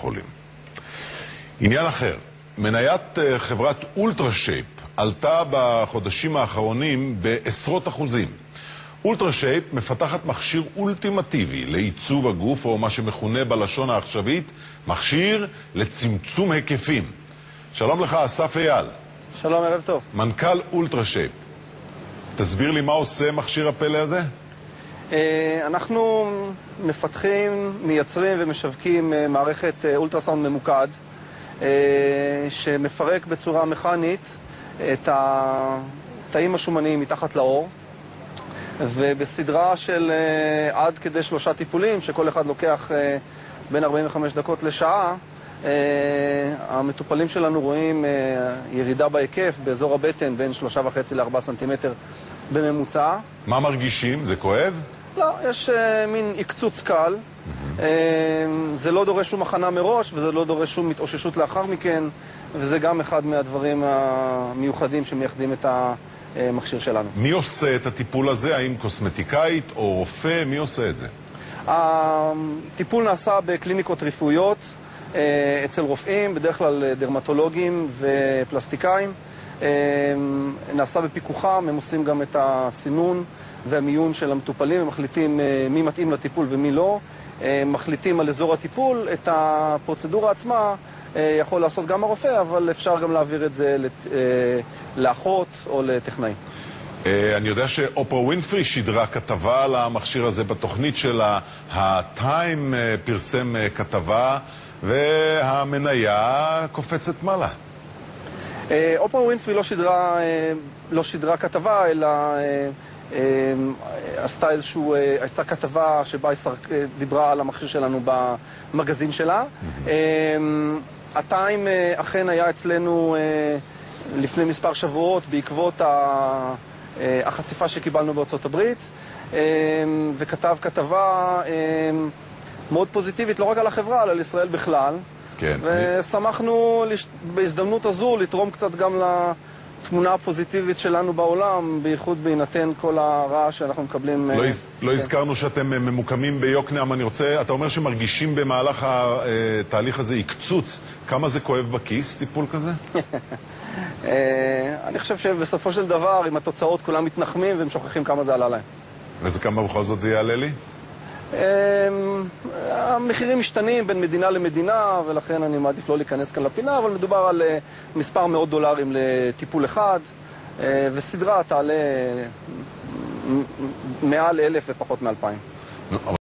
פולין. עניין אחר, מניית חברת אולטרה שייפ עלתה בחודשים האחרונים בעשרות אחוזים. אולטרה שייפ מפתחת מכשיר אולטימטיבי לעיצוב הגוף, או מה שמכונה בלשון העכשווית, מכשיר לצמצום היקפים. שלום לך, אסף אייל. שלום, ערב טוב. מנכ"ל אולטרה שייפ. תסביר לי מה עושה מכשיר הפלא הזה? אנחנו מפתחים, מייצרים ומשווקים מערכת אולטרסאונד ממוקד, שמפרק בצורה מכנית את התאים השומניים מתחת לעור, ובסדרה של עד כדי 3 טיפולים, שכל אחד לוקח בין 45 דקות לשעה, המטופלים שלנו רואים ירידה בהיקף באזור הבטן בין 3.5 ל-4 סנטימטר בממוצע. מה מרגישים? זה כואב? לא, יש מין עקצוץ קל. זה לא דורש שום הכנה מראש, וזה לא דורש שום התאוששות לאחר מכן, וזה גם אחד מהדברים המיוחדים שמייחדים את המכשיר שלנו. מי עושה את הטיפול הזה? האם קוסמטיקאית או רופא? מי עושה את זה? הטיפול נעשה בקליניקות רפואיות, אצל רופאים, בדרך כלל דרמטולוגים ופלסטיקאים. נעשה בפיקוחם, הם עושים גם את הסינון והמיון של המטופלים, הם מחליטים מי מתאים לטיפול ומי לא. מחליטים על אזור הטיפול, את הפרוצדורה עצמה יכול לעשות גם הרופא, אבל אפשר גם להעביר את זה לאחות או לטכנאי. אני יודע שאופרה ווינפרי שידרה כתבה על המכשיר הזה בתוכנית שלה. הטיים פרסם כתבה והמניה קופצת מעלה. אופרה ווינפרי לא שידרה כתבה, אלא עשתה כתבה שבה היא דיברה על המכשיר שלנו במגזין שלה. הטיים אכן היה אצלנו לפני מספר שבועות בעקבות החשיפה שקיבלנו בארצות הברית, וכתב כתבה מאוד פוזיטיבית, לא רק על החברה, אלא על ישראל בכלל. כן. ושמחנו בהזדמנות הזו לתרום קצת גם לתמונה הפוזיטיבית שלנו בעולם, בייחוד בהינתן כל הרעש שאנחנו מקבלים. לא הזכרנו שאתם ממוקמים ביוקנעם. אתה אומר שמרגישים במהלך התהליך הזה עקצוץ. כמה זה כואב בכיס, טיפול כזה? אני חושב שבסופו של דבר, עם התוצאות כולם מתנחמים והם שוכחים כמה זה עלה להם. וזה כמה בכל זאת זה יעלה לי? המחירים משתנים בין מדינה למדינה, ולכן אני מעדיף לא להיכנס כאן לפינה, אבל מדובר על מספר מאות דולרים לטיפול אחד, וסדרה תעלה מעל 1,000 ופחות מ-2,000. אבל